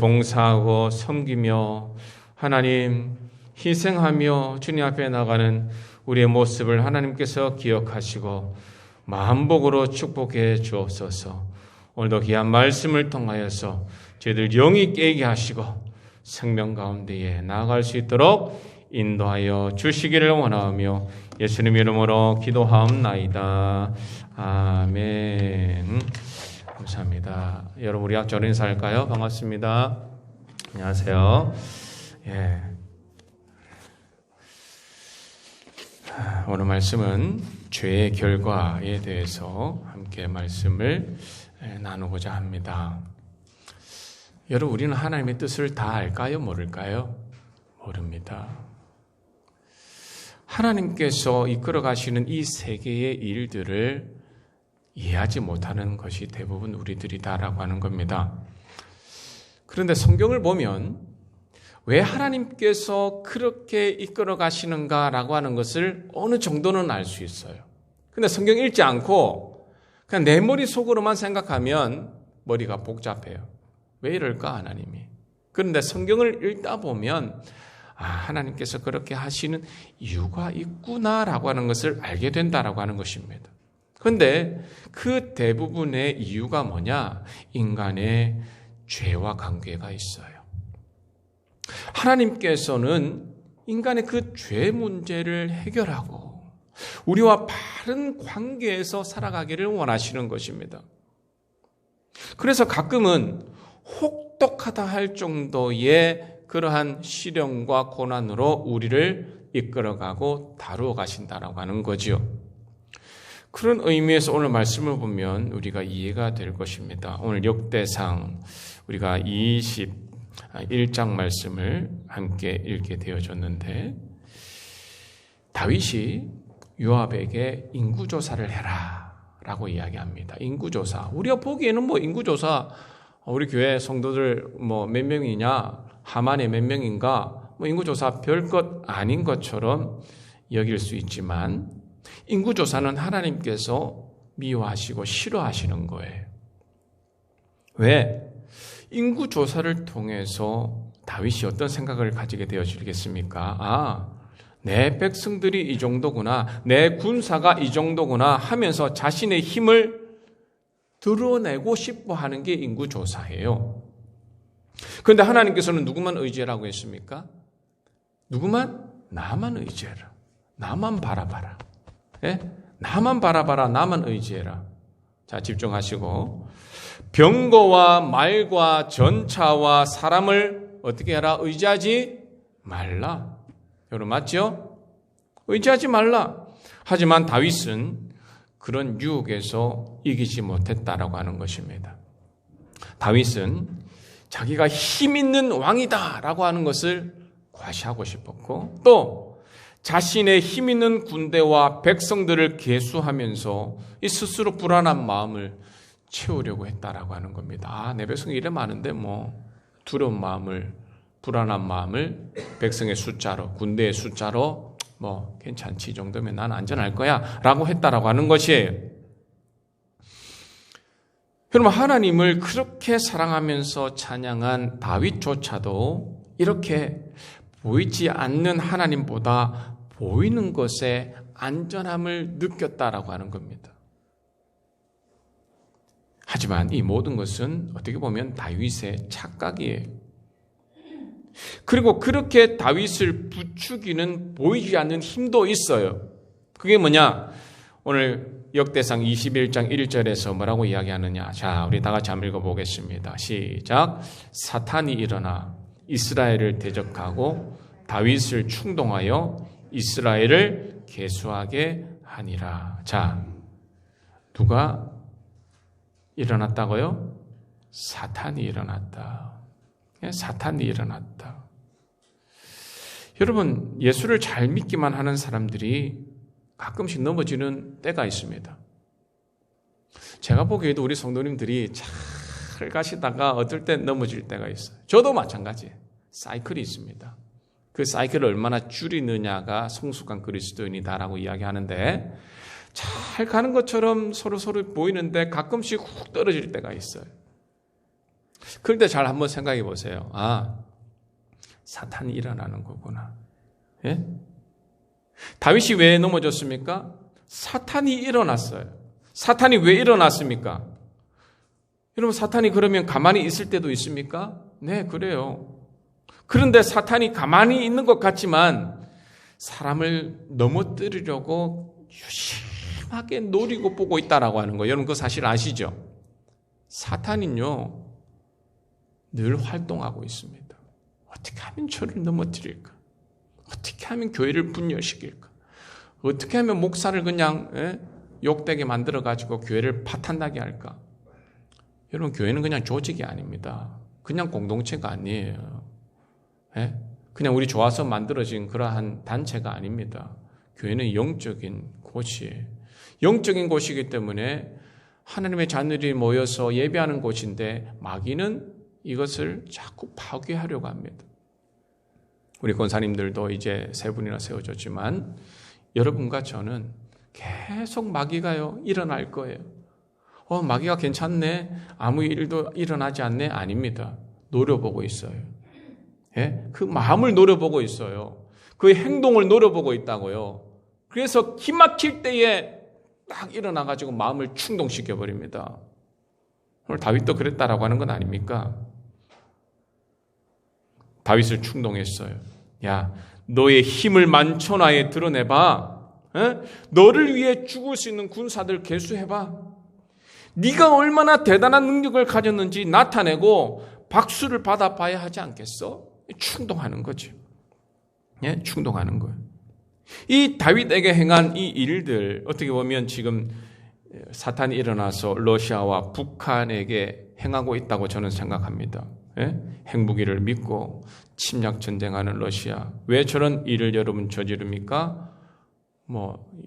봉사하고 섬기며 하나님 희생하며 주님 앞에 나가는 우리의 모습을 하나님께서 기억하시고 만복으로 축복해 주옵소서. 오늘도 귀한 말씀을 통하여서 저희들 영이 깨게 하시고 생명 가운데에 나아갈 수 있도록 인도하여 주시기를 원하며 예수님 이름으로 기도하옵나이다. 아멘. 감사합니다. 여러분 우리 약절 인사할까요? 반갑습니다. 안녕하세요. 예. 오늘 말씀은 죄의 결과에 대해서 함께 말씀을 나누고자 합니다. 여러분 우리는 하나님의 뜻을 다 알까요? 모를까요? 모릅니다. 하나님께서 이끌어 가시는 이 세계의 일들을 이해하지 못하는 것이 대부분 우리들이다라고 하는 겁니다. 그런데 성경을 보면 왜 하나님께서 그렇게 이끌어 가시는가라고 하는 것을 어느 정도는 알 수 있어요. 근데 성경 읽지 않고 그냥 내 머릿속으로만 생각하면 머리가 복잡해요. 왜 이럴까 하나님이? 그런데 성경을 읽다 보면 하나님께서 그렇게 하시는 이유가 있구나라고 하는 것을 알게 된다라고 하는 것입니다. 그런데 그 대부분의 이유가 뭐냐? 인간의 죄와 관계가 있어요. 하나님께서는 인간의 그 죄 문제를 해결하고 우리와 바른 관계에서 살아가기를 원하시는 것입니다. 그래서 가끔은 혹독하다 할 정도의 그러한 시련과 고난으로 우리를 이끌어가고 다루어 가신다라고 하는 거죠. 그런 의미에서 오늘 말씀을 보면 우리가 이해가 될 것입니다. 오늘 역대상 우리가 21장 말씀을 함께 읽게 되어졌는데 다윗이 요압에게 인구조사를 해라 라고 이야기합니다. 인구조사. 우리가 보기에는 인구조사 우리 교회 성도들 몇 명이냐 하만에 몇 명인가 인구조사 별것 아닌 것처럼 여길 수 있지만 인구조사는 하나님께서 미워하시고 싫어하시는 거예요. 왜? 인구조사를 통해서 다윗이 어떤 생각을 가지게 되어지겠습니까? 내 백성들이 이 정도구나, 내 군사가 이 정도구나 하면서 자신의 힘을 드러내고 싶어 하는 게 인구조사예요. 그런데 하나님께서는 누구만 의지하라고 했습니까? 누구만? 나만 의지해라. 나만 바라봐라. 예? 나만 바라봐라. 나만 의지해라. 자, 집중하시고 병거와 말과 전차와 사람을 어떻게 해라? 의지하지 말라. 여러분 맞죠? 의지하지 말라. 하지만 다윗은 그런 유혹에서 이기지 못했다라고 하는 것입니다. 다윗은 자기가 힘 있는 왕이다라고 하는 것을 과시하고 싶었고 또 자신의 힘 있는 군대와 백성들을 계수하면서 이 스스로 불안한 마음을 채우려고 했다라고 하는 겁니다. 내 백성이 이래 많은데 두려운 마음을 불안한 마음을 백성의 숫자로 군대의 숫자로 괜찮지 이 정도면 난 안전할 거야 라고 했다라고 하는 것이에요. 여러분 하나님을 그렇게 사랑하면서 찬양한 다윗조차도 이렇게 보이지 않는 하나님보다 보이는 것에 안전함을 느꼈다라고 하는 겁니다. 하지만 이 모든 것은 어떻게 보면 다윗의 착각이에요. 그리고 그렇게 다윗을 부추기는 보이지 않는 힘도 있어요. 그게 뭐냐? 오늘 역대상 21장 1절에서 뭐라고 이야기하느냐? 자, 우리 다 같이 한번 읽어보겠습니다. 시작. 사탄이 일어나 이스라엘을 대적하고 다윗을 충동하여 이스라엘을 계수하게 하니라. 자, 누가 일어났다고요? 사탄이 일어났다. 사탄이 일어났다. 여러분, 예수를 잘 믿기만 하는 사람들이 가끔씩 넘어지는 때가 있습니다. 제가 보기에도 우리 성도님들이 잘 가시다가 어떨 때 넘어질 때가 있어요. 저도 마찬가지예요. 사이클이 있습니다. 그 사이클을 얼마나 줄이느냐가 성숙한 그리스도인이다라고 이야기하는데 잘 가는 것처럼 서로 보이는데 가끔씩 훅 떨어질 때가 있어요. 그런데 잘 한번 생각해 보세요. 사탄이 일어나는 거구나. 예? 다윗이 왜 넘어졌습니까? 사탄이 일어났어요. 사탄이 왜 일어났습니까? 여러분, 사탄이 그러면 가만히 있을 때도 있습니까? 네, 그래요. 그런데 사탄이 가만히 있는 것 같지만 사람을 넘어뜨리려고 유심하게 노리고 보고 있다라고 하는 거예요. 여러분, 그거 사실 아시죠? 사탄은요, 늘 활동하고 있습니다. 어떻게 하면 저를 넘어뜨릴까? 어떻게 하면 교회를 분열시킬까? 어떻게 하면 목사를 그냥 욕되게 만들어가지고 교회를 파탄나게 할까? 여러분, 교회는 그냥 조직이 아닙니다. 그냥 공동체가 아니에요. 그냥 우리 좋아서 만들어진 그러한 단체가 아닙니다. 교회는 영적인 곳이에요. 영적인 곳이기 때문에 하나님의 자녀들이 모여서 예배하는 곳인데 마귀는 이것을 자꾸 파괴하려고 합니다. 우리 권사님들도 이제 3분이나 세워졌지만 여러분과 저는 계속 마귀가요 일어날 거예요. 마귀가 괜찮네, 아무 일도 일어나지 않네. 아닙니다. 노려보고 있어요. 그 마음을 노려보고 있어요. 그 행동을 노려보고 있다고요. 그래서 기막힐 때에 딱 일어나가지고 마음을 충동시켜버립니다. 오늘 다윗도 그랬다라고 하는 건 아닙니까? 다윗을 충동했어요. 야, 너의 힘을 만천하에 드러내봐. 너를 위해 죽을 수 있는 군사들 계수해봐. 네가 얼마나 대단한 능력을 가졌는지 나타내고 박수를 받아봐야 하지 않겠어? 충동하는 거죠. 충동하는 거예요. 이 다윗에게 행한 이 일들, 어떻게 보면 지금 사탄이 일어나서 러시아와 북한에게 행하고 있다고 저는 생각합니다. 핵무기를 믿고 침략 전쟁하는 러시아. 왜 저런 일을 여러분 저지릅니까?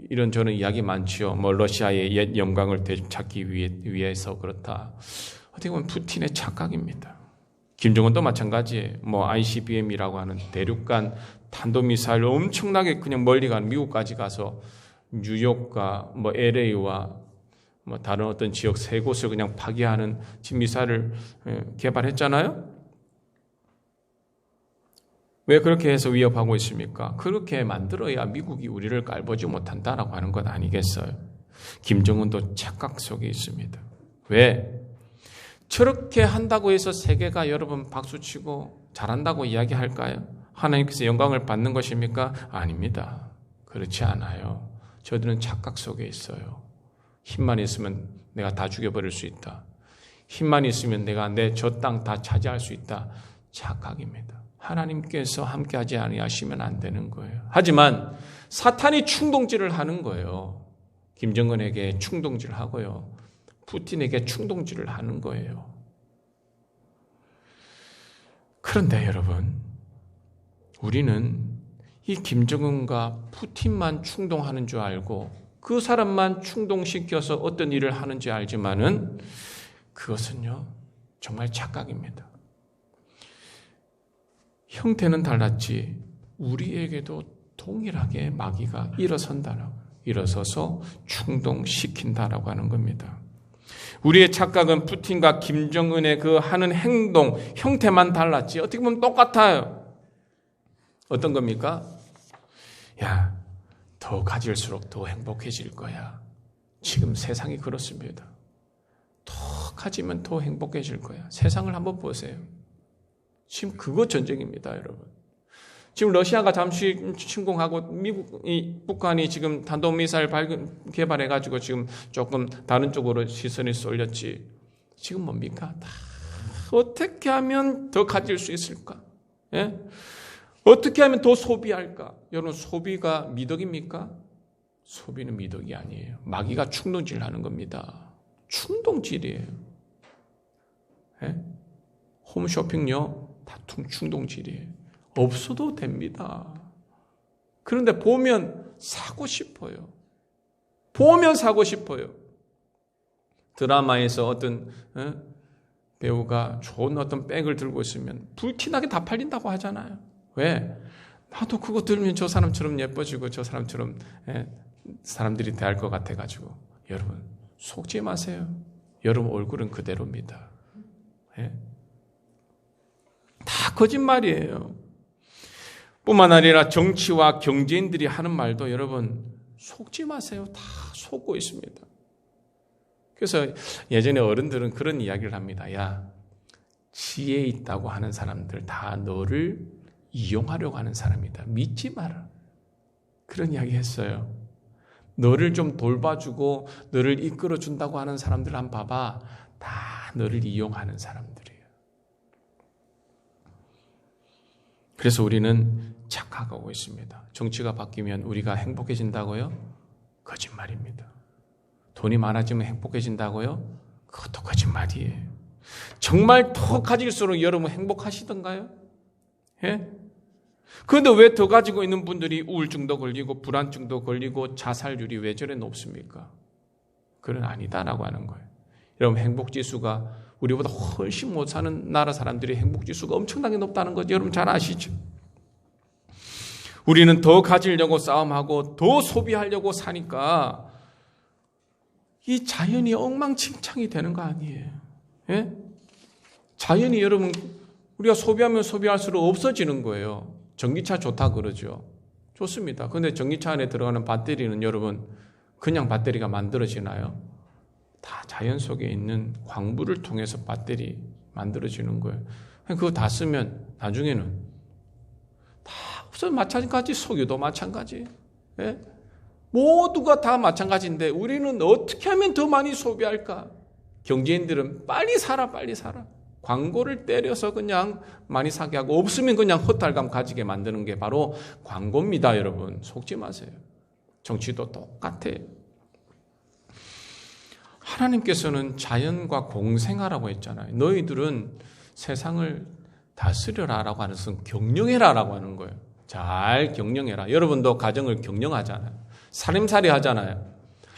이런저런 이야기 많지요. 러시아의 옛 영광을 되찾기 위해서 그렇다. 어떻게 보면 푸틴의 착각입니다. 김정은도 마찬가지예요. ICBM이라고 하는 대륙간 탄도미사일 엄청나게 그냥 멀리 간 미국까지 가서 뉴욕과 LA와 다른 어떤 지역 3곳을 그냥 파괴하는 미사일을 개발했잖아요. 왜 그렇게 해서 위협하고 있습니까? 그렇게 만들어야 미국이 우리를 깔보지 못한다라고 하는 것 아니겠어요? 김정은도 착각 속에 있습니다. 왜? 저렇게 한다고 해서 세계가 여러분 박수치고 잘한다고 이야기할까요? 하나님께서 영광을 받는 것입니까? 아닙니다. 그렇지 않아요. 저들은 착각 속에 있어요. 힘만 있으면 내가 다 죽여버릴 수 있다. 힘만 있으면 내가 내 저 땅 다 차지할 수 있다. 착각입니다. 하나님께서 함께하지 아니하시면 안 되는 거예요. 하지만 사탄이 충동질을 하는 거예요. 김정은에게 충동질을 하고요. 푸틴에게 충동질을 하는 거예요. 그런데 여러분, 우리는 이 김정은과 푸틴만 충동하는 줄 알고 그 사람만 충동시켜서 어떤 일을 하는지 알지만은 그것은요, 정말 착각입니다. 형태는 달랐지 우리에게도 동일하게 마귀가 일어서서 충동시킨다라고 하는 겁니다. 우리의 착각은 푸틴과 김정은의 그 하는 행동, 형태만 달랐지 어떻게 보면 똑같아요. 어떤 겁니까? 야, 더 가질수록 더 행복해질 거야. 지금 세상이 그렇습니다. 더 가지면 더 행복해질 거야. 세상을 한번 보세요. 지금 그거 전쟁입니다, 여러분. 지금 러시아가 잠시 침공하고 북한이 지금 탄도미사일 개발해가지고 지금 조금 다른 쪽으로 시선이 쏠렸지. 지금 뭡니까? 다 어떻게 하면 더 가질 수 있을까? 예? 어떻게 하면 더 소비할까? 여러분, 소비가 미덕입니까? 소비는 미덕이 아니에요. 마귀가 충동질하는 겁니다. 충동질이에요. 예? 홈쇼핑요, 다 충동질이에요. 없어도 됩니다. 그런데 보면 사고 싶어요. 보면 사고 싶어요. 드라마에서 어떤 배우가 좋은 어떤 백을 들고 있으면 불티나게 다 팔린다고 하잖아요. 왜? 나도 그거 들으면 저 사람처럼 예뻐지고 저 사람처럼 사람들이 대할 것 같아가지고. 여러분, 속지 마세요. 여러분 얼굴은 그대로입니다. 거짓말이에요. 뿐만 아니라 정치와 경제인들이 하는 말도 여러분 속지 마세요. 다 속고 있습니다. 그래서 예전에 어른들은 그런 이야기를 합니다. 야, 지혜 있다고 하는 사람들 다 너를 이용하려고 하는 사람이다. 믿지 마라. 그런 이야기 했어요. 너를 좀 돌봐주고 너를 이끌어준다고 하는 사람들 한번 봐봐. 다 너를 이용하는 사람들이에요. 그래서 우리는 착각하고 있습니다. 정치가 바뀌면 우리가 행복해진다고요? 거짓말입니다. 돈이 많아지면 행복해진다고요? 그것도 거짓말이에요. 정말 더 가질수록 여러분 행복하시던가요? 예? 그런데 왜 더 가지고 있는 분들이 우울증도 걸리고 불안증도 걸리고 자살률이 왜 저래 높습니까? 그건 아니다라고 하는 거예요. 여러분 행복지수가 우리보다 훨씬 못 사는 나라 사람들이 행복지수가 엄청나게 높다는 것 여러분 잘 아시죠? 우리는 더 가지려고 싸움하고 더 소비하려고 사니까 이 자연이 엉망진창이 되는 거 아니에요? 예? 자연이 여러분 우리가 소비하면 소비할수록 없어지는 거예요. 전기차 좋다 그러죠. 좋습니다. 그런데 전기차 안에 들어가는 배터리는 여러분 그냥 배터리가 만들어지나요? 다 자연 속에 있는 광물을 통해서 배터리 만들어지는 거예요. 그거 다 쓰면 나중에는 다 없어요. 마찬가지 석유도 마찬가지. 예? 모두가 다 마찬가지인데 우리는 어떻게 하면 더 많이 소비할까? 경제인들은 빨리 사라 빨리 사라. 광고를 때려서 그냥 많이 사게 하고 없으면 그냥 허탈감 가지게 만드는 게 바로 광고입니다. 여러분 속지 마세요. 정치도 똑같아요. 하나님께서는 자연과 공생하라고 했잖아요. 너희들은 세상을 다스려라 라고 하는 것은 경영해라 라고 하는 거예요. 잘 경영해라. 여러분도 가정을 경영하잖아요. 살림살이 하잖아요.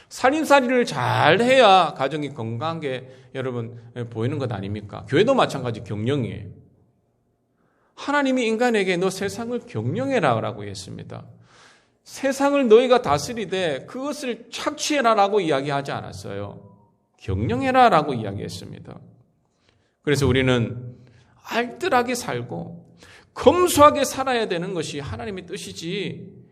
살림살이를 잘 해야 가정이 건강하게 여러분 보이는 것 아닙니까? 교회도 마찬가지 경영이에요. 하나님이 인간에게 너 세상을 경영해라 라고 했습니다. 세상을 너희가 다스리되 그것을 착취해라 라고 이야기하지 않았어요. 경영해라 라고 이야기했습니다. 그래서 우리는 알뜰하게 살고 검소하게 살아야 되는 것이 하나님의 뜻이지.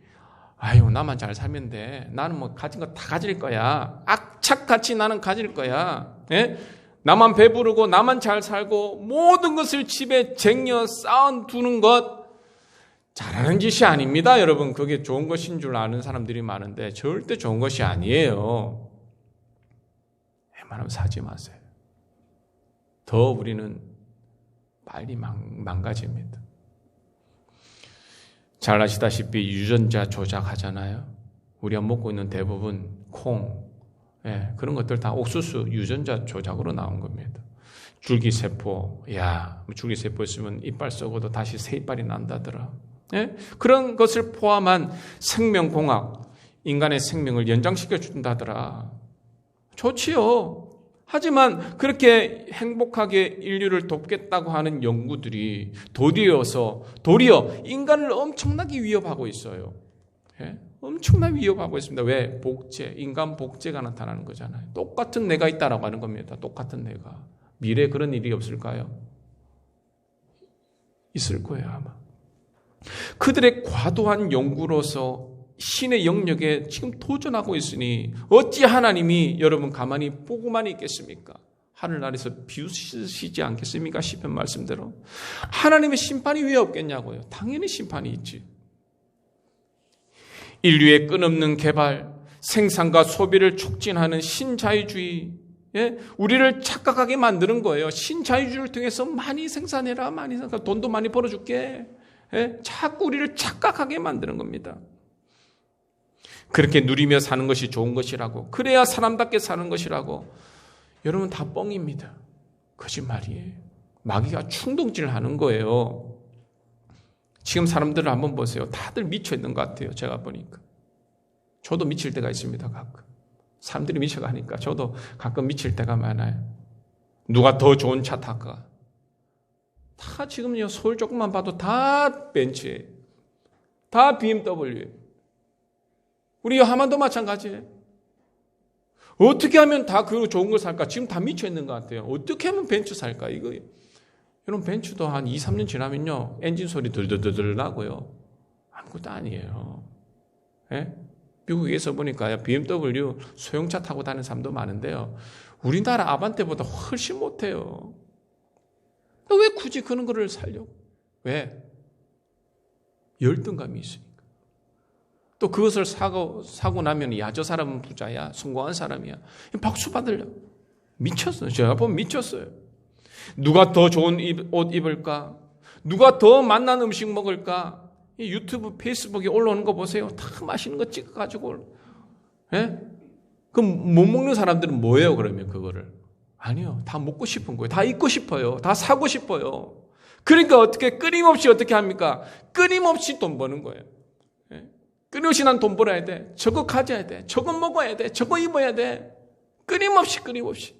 아유 나만 잘 살면 돼. 나는 뭐 가진 거 다 가질 거야. 악착같이 나는 가질 거야. 예? 나만 배부르고 나만 잘 살고 모든 것을 집에 쟁여 쌓아두는 것 잘하는 짓이 아닙니다. 여러분 그게 좋은 것인 줄 아는 사람들이 많은데 절대 좋은 것이 아니에요. 웬만하면 사지 마세요. 더 우리는 빨리 망가집니다. 잘 아시다시피 유전자 조작하잖아요. 우리가 먹고 있는 대부분 콩, 그런 것들 다 옥수수 유전자 조작으로 나온 겁니다. 줄기세포, 줄기세포 있으면 이빨 썩어도 다시 새 이빨이 난다더라. 그런 것을 포함한 생명공학, 인간의 생명을 연장시켜 준다더라. 좋지요. 하지만 그렇게 행복하게 인류를 돕겠다고 하는 연구들이 도리어 인간을 엄청나게 위협하고 있어요. 엄청나게 위협하고 있습니다. 왜? 인간 복제가 나타나는 거잖아요. 똑같은 내가 있다라고 하는 겁니다. 똑같은 내가. 미래에 그런 일이 없을까요? 있을 거예요, 아마. 그들의 과도한 연구로서 신의 영역에 지금 도전하고 있으니 어찌 하나님이 여러분 가만히 보고만 있겠습니까? 하늘나라에서 비웃으시지 않겠습니까? 시편 말씀대로. 하나님의 심판이 왜 없겠냐고요? 당연히 심판이 있지. 인류의 끝없는 개발, 생산과 소비를 촉진하는 신자유주의, 우리를 착각하게 만드는 거예요. 신자유주의를 통해서 많이 생산해라, 돈도 많이 벌어줄게. 자꾸 우리를 착각하게 만드는 겁니다. 그렇게 누리며 사는 것이 좋은 것이라고, 그래야 사람답게 사는 것이라고. 여러분 다 뻥입니다. 거짓말이에요. 마귀가 충동질하는 거예요. 지금 사람들을 한번 보세요. 다들 미쳐 있는 것 같아요. 제가 보니까. 저도 미칠 때가 있습니다. 가끔. 사람들이 미쳐가니까 저도 가끔 미칠 때가 많아요. 누가 더 좋은 차 탈까? 다 지금요 서울 조금만 봐도 다 벤츠예요. 다 BMW예요. 우리 하만도 마찬가지예요. 어떻게 하면 다 그 좋은 걸 살까? 지금 다 미쳐 있는 것 같아요. 어떻게 하면 벤츠 살까? 이거 여러분 벤츠도 한 2, 3년 지나면요 엔진 소리 들들들들 나고요. 아무것도 아니에요. 예? 미국에서 보니까 BMW 소형차 타고 다니는 사람도 많은데요. 우리나라 아반떼보다 훨씬 못해요. 왜 굳이 그런 거를 살려고? 왜? 열등감이 있으니까. 또 그것을 사고 나면 야, 저 사람은 부자야, 성공한 사람이야. 박수 받으려고. 미쳤어요. 제가 보면 미쳤어요. 누가 더 좋은 옷 입을까? 누가 더 맛난 음식 먹을까? 이 유튜브, 페이스북에 올라오는 거 보세요. 다 맛있는 거 찍어가지고. 예? 그럼 못 먹는 사람들은 뭐예요, 그러면 그거를? 아니요. 다 먹고 싶은 거예요. 다 입고 싶어요. 다 사고 싶어요. 그러니까 어떻게, 끊임없이 어떻게 합니까? 끊임없이 돈 버는 거예요. 예? 끊임없이 난 돈 벌어야 돼. 저거 가져야 돼. 저거 먹어야 돼. 저거 입어야 돼. 끊임없이.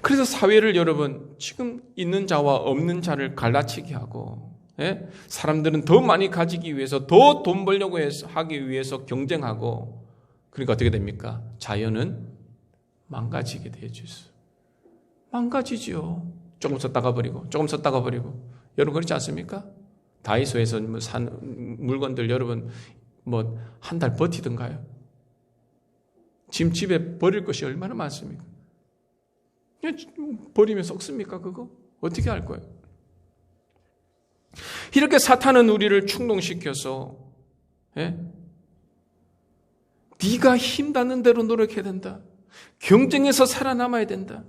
그래서 사회를 여러분 지금 있는 자와 없는 자를 갈라치게 하고 사람들은 더 많이 가지기 위해서 더 돈 벌려고 하기 위해서 경쟁하고 그러니까 어떻게 됩니까? 자연은 망가지게 되어졌어요. 망가지죠. 조금 썼다가 버리고 조금 썼다가 버리고 여러분 그렇지 않습니까? 다이소에서 산 물건들 여러분 뭐 한 달 버티던가요? 지금 집에 버릴 것이 얼마나 많습니까? 버리면 썩습니까 그거? 어떻게 할 거예요? 이렇게 사탄은 우리를 충동시켜서 네가 힘닿는 대로 노력해야 된다. 경쟁에서 살아남아야 된다.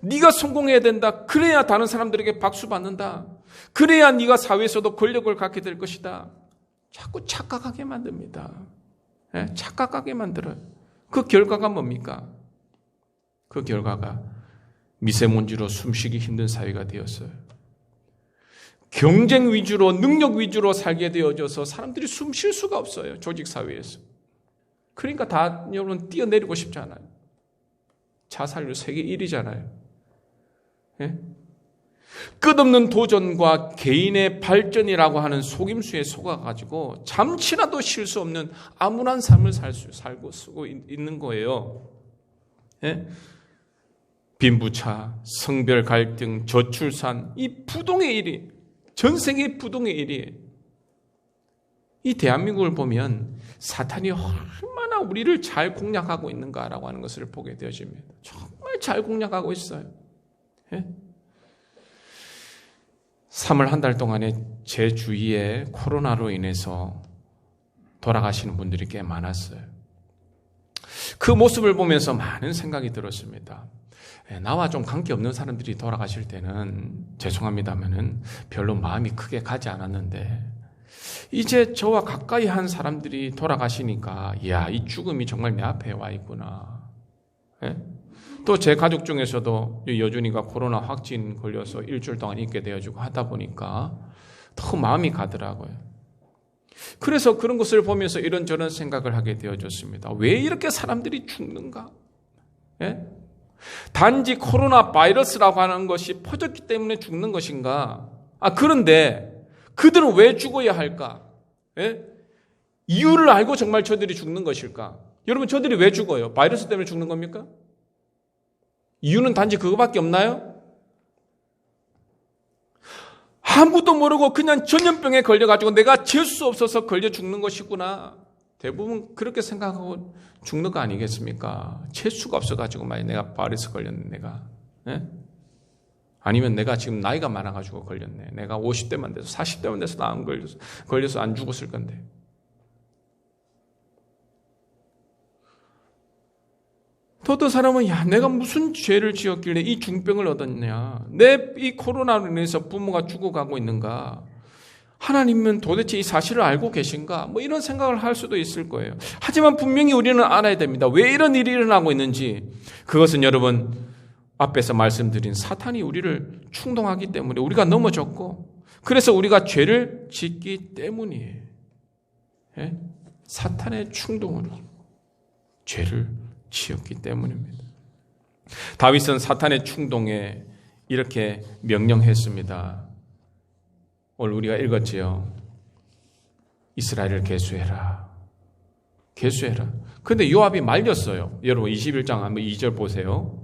네가 성공해야 된다. 그래야 다른 사람들에게 박수 받는다. 그래야 네가 사회에서도 권력을 갖게 될 것이다. 자꾸 착각하게 만듭니다. 착각하게 만들어요. 그 결과가 뭡니까? 그 결과가 미세먼지로 숨쉬기 힘든 사회가 되었어요. 경쟁 위주로 능력 위주로 살게 되어져서 사람들이 숨 쉴 수가 없어요. 조직 사회에서. 그러니까 다 여러분 뛰어내리고 싶잖아요. 자살률 세계 1위잖아요. 끝없는 도전과 개인의 발전이라고 하는 속임수에 속아가지고 잠시라도 쉴 수 없는 암울한 삶을 쓰고 있는 거예요. 빈부차, 성별 갈등, 저출산, 이 부동의 일이 전 세계 부동의 일이 이 대한민국을 보면 사탄이 얼마나 우리를 잘 공략하고 있는가라고 하는 것을 보게 되어집니다. 정말 잘 공략하고 있어요. 3월 한 달 동안에 제 주위에 코로나로 인해서 돌아가시는 분들이 꽤 많았어요. 그 모습을 보면서 많은 생각이 들었습니다. 나와 좀 관계없는 사람들이 돌아가실 때는 죄송합니다만은 별로 마음이 크게 가지 않았는데 이제 저와 가까이 한 사람들이 돌아가시니까 이야, 이 죽음이 정말 내 앞에 와 있구나. 또 제 가족 중에서도 여준이가 코로나 확진 걸려서 일주일 동안 있게 되어지고 하다 보니까 더 마음이 가더라고요. 그래서 그런 것을 보면서 이런저런 생각을 하게 되어졌습니다. 왜 이렇게 사람들이 죽는가? 단지 코로나 바이러스라고 하는 것이 퍼졌기 때문에 죽는 것인가? 그런데 그들은 왜 죽어야 할까? 이유를 알고 정말 저들이 죽는 것일까? 여러분, 저들이 왜 죽어요? 바이러스 때문에 죽는 겁니까? 이유는 단지 그거밖에 없나요? 아무도 모르고 그냥 전염병에 걸려가지고 내가 재수 없어서 걸려 죽는 것이구나. 대부분 그렇게 생각하고 죽는 거 아니겠습니까? 재수가 없어가지고 만약 내가 바이러스 걸렸네, 내가. 아니면 내가 지금 나이가 많아가지고 걸렸네. 내가 50대만 돼서 40대만 돼서 나 안 걸려서 안 죽었을 건데. 또 어떤 사람은 야, 내가 무슨 죄를 지었길래 이 중병을 얻었냐. 내 이 코로나로 인해서 부모가 죽어가고 있는가. 하나님은 도대체 이 사실을 알고 계신가? 뭐 이런 생각을 할 수도 있을 거예요. 하지만 분명히 우리는 알아야 됩니다. 왜 이런 일이 일어나고 있는지. 그것은 여러분 앞에서 말씀드린 사탄이 우리를 충동하기 때문에 우리가 넘어졌고 그래서 우리가 죄를 짓기 때문이에요. 사탄의 충동으로 죄를 지었기 때문입니다. 다윗은 사탄의 충동에 이렇게 명령했습니다. 오늘 우리가 읽었지요. 이스라엘을 계수해라. 계수해라. 그런데 요압이 말렸어요. 여러분 21장 한번 2절 보세요.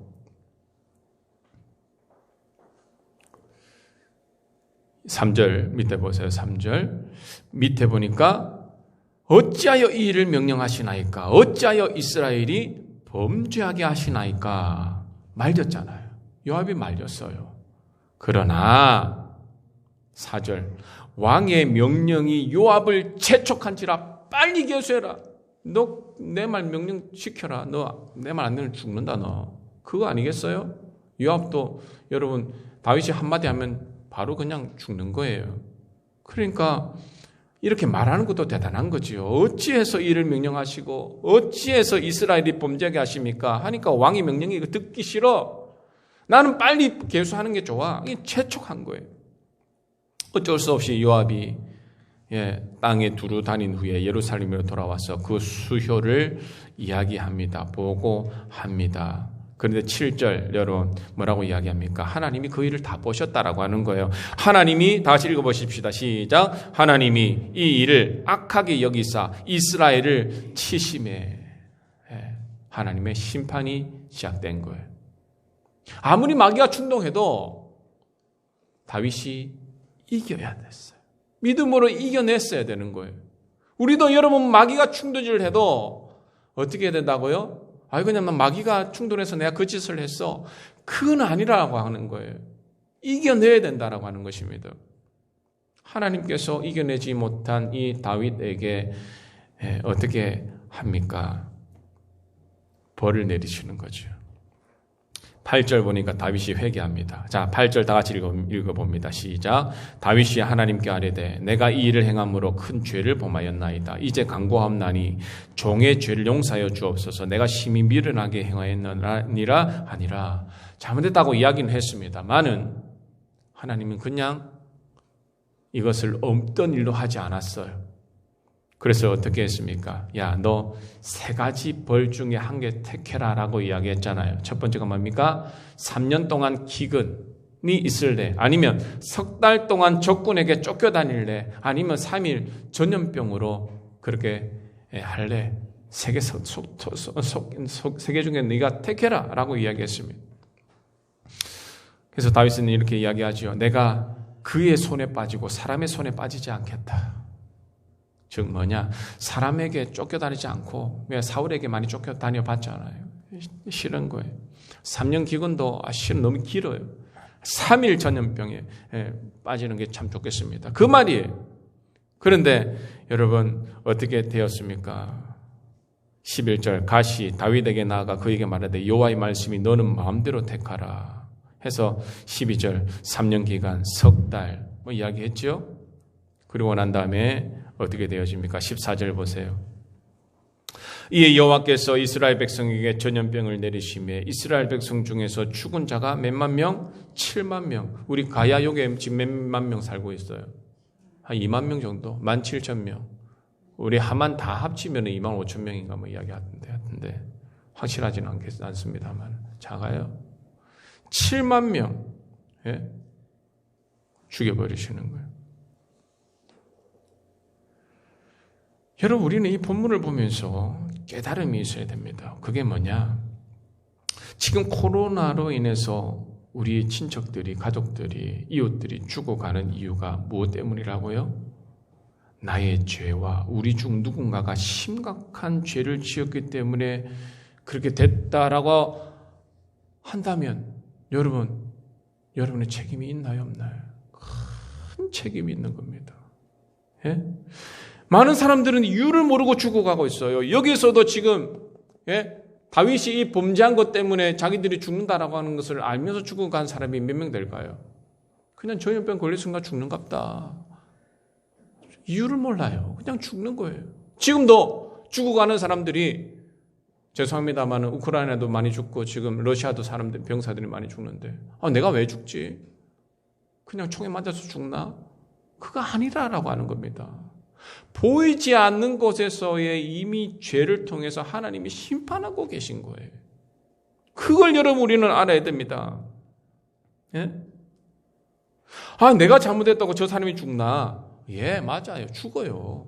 3절 밑에 보세요. 3절 밑에 보니까 어찌하여 이 일을 명령하시나이까? 어찌하여 이스라엘이 범죄하게 하시나이까? 말렸잖아요. 요압이 말렸어요. 그러나 4절 왕의 명령이 요압을 재촉한지라 빨리 계수해라. 너 내 말 명령시켜라. 너 내 말 안 되면 죽는다 너. 그거 아니겠어요? 요압도 여러분 다윗이 한마디 하면 바로 그냥 죽는 거예요. 그러니까 이렇게 말하는 것도 대단한 거지요. 어찌해서 이를 명령하시고 어찌해서 이스라엘이 범죄하게 하십니까? 하니까 왕의 명령이 이거 듣기 싫어. 나는 빨리 계수하는 게 좋아. 이게 재촉한 거예요. 어쩔 수 없이 요압이 땅에 두루 다닌 후에 예루살렘으로 돌아와서 그 수효를 이야기합니다. 보고합니다. 그런데 7절 여러분 뭐라고 이야기합니까? 하나님이 그 일을 다 보셨다라고 하는 거예요. 하나님이 다시 읽어보십시다. 시작. 하나님이 이 일을 악하게 여기사 이스라엘을 치심해. 하나님의 심판이 시작된 거예요. 아무리 마귀가 충동해도 다윗이 이겨야 됐어요. 믿음으로 이겨냈어야 되는 거예요. 우리도 여러분 마귀가 충동을 해도 어떻게 해야 된다고요? 그냥 마귀가 충동해서 내가 그 짓을 했어. 그건 아니라고 하는 거예요. 이겨내야 된다라고 하는 것입니다. 하나님께서 이겨내지 못한 이 다윗에게 어떻게 합니까? 벌을 내리시는 거죠. 8절 보니까 다윗이 회개합니다. 자, 8절 다 같이 읽어봅니다. 시작. 다윗이 하나님께 아뢰되 내가 이 일을 행함으로 큰 죄를 범하였나이다. 이제 간구하옵나니 종의 죄를 용서하여 주옵소서. 내가 심히 미련하게 행하였느니라 아니라. 잘못했다고 이야기는 했습니다만은 하나님은 그냥 이것을 없던 일로 하지 않았어요. 그래서 어떻게 했습니까? 야, 너 3가지 벌 중에 한 개 택해라 라고 이야기했잖아요. 첫 번째가 뭡니까? 3년 동안 기근이 있을래? 아니면 석 달 동안 적군에게 쫓겨다닐래? 아니면 3일 전염병으로 그렇게 할래? 3개 중에 네가 택해라 라고 이야기했습니다. 그래서 다윗은 이렇게 이야기하죠. 내가 그의 손에 빠지고 사람의 손에 빠지지 않겠다. 즉 뭐냐? 사람에게 쫓겨다니지 않고 왜 사울에게 많이 쫓겨다녀 봤잖아요. 싫은 거예요. 3년 기근도 실은 너무 길어요. 3일 전염병에 빠지는 게 참 좋겠습니다. 그 말이에요. 그런데 여러분 어떻게 되었습니까? 11절 가시 다윗에게 나아가 그에게 말하되 여호와의 말씀이 너는 마음대로 택하라 해서 12절 3년 기간 석 달 이야기했죠. 그리고 난 다음에 어떻게 되어집니까? 14절 보세요. 이에 여호와께서 이스라엘 백성에게 전염병을 내리시매 이스라엘 백성 중에서 죽은 자가 몇만 명? 7만 명. 우리 가야욕에 지금 몇만 명 살고 있어요. 한 2만 명 정도. 17,000명. 우리 하만 다 합치면 2만 5천 명인가 뭐 이야기하던데 확실하지는 않습니다만 작아요. 7만 명 죽여버리시는 거예요. 여러분 우리는 이 본문을 보면서 깨달음이 있어야 됩니다. 그게 뭐냐? 지금 코로나로 인해서 우리 친척들이, 가족들이, 이웃들이 죽어가는 이유가 무엇 때문이라고요? 나의 죄와 우리 중 누군가가 심각한 죄를 지었기 때문에 그렇게 됐다라고 한다면 여러분의 책임이 있나요, 없나요? 큰 책임이 있는 겁니다. 예? 많은 사람들은 이유를 모르고 죽어가고 있어요. 여기서도 지금 다윗이 이 범죄한 것 때문에 자기들이 죽는다라고 하는 것을 알면서 죽어간 사람이 몇 명 될까요? 그냥 전염병 걸릴 순간 죽는갑다. 이유를 몰라요. 그냥 죽는 거예요. 지금도 죽어가는 사람들이 죄송합니다만 우크라이나도 많이 죽고 지금 러시아도 사람들 병사들이 많이 죽는데 내가 왜 죽지? 그냥 총에 맞아서 죽나? 그거 아니라라고 하는 겁니다. 보이지 않는 곳에서의 이미 죄를 통해서 하나님이 심판하고 계신 거예요. 그걸 여러분 우리는 알아야 됩니다. 예? 내가 잘못했다고 저 사람이 죽나? 예, 맞아요. 죽어요.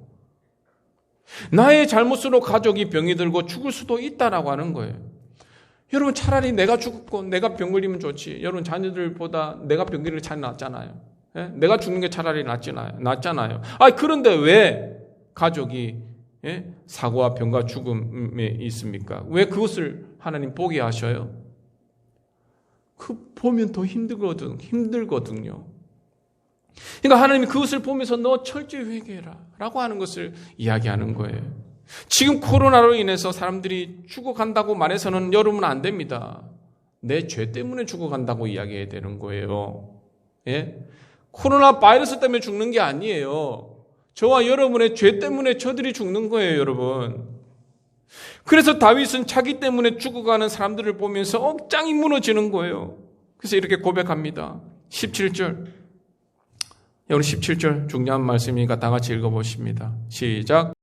나의 잘못으로 가족이 병이 들고 죽을 수도 있다라고 하는 거예요. 여러분 차라리 내가 죽고 내가 병 걸리면 좋지. 여러분 자녀들보다 내가 병 걸리는 게 잘 낫잖아요. 예? 내가 죽는 게 차라리 낫잖아요. 그런데 왜 가족이 사고와 병과 죽음에 있습니까? 왜 그것을 하나님 보게 하셔요? 보면 더 힘들거든요. 그러니까 하나님이 그것을 보면서 너 철저히 회개해라 라고 하는 것을 이야기하는 거예요. 지금 코로나로 인해서 사람들이 죽어간다고 말해서는 여러분 안 됩니다. 내 죄 때문에 죽어간다고 이야기해야 되는 거예요. 예? 코로나 바이러스 때문에 죽는 게 아니에요. 저와 여러분의 죄 때문에 저들이 죽는 거예요, 여러분. 그래서 다윗은 자기 때문에 죽어가는 사람들을 보면서 억장이 무너지는 거예요. 그래서 이렇게 고백합니다. 17절. 오늘 17절 중요한 말씀이니까 다 같이 읽어보십니다. 시작.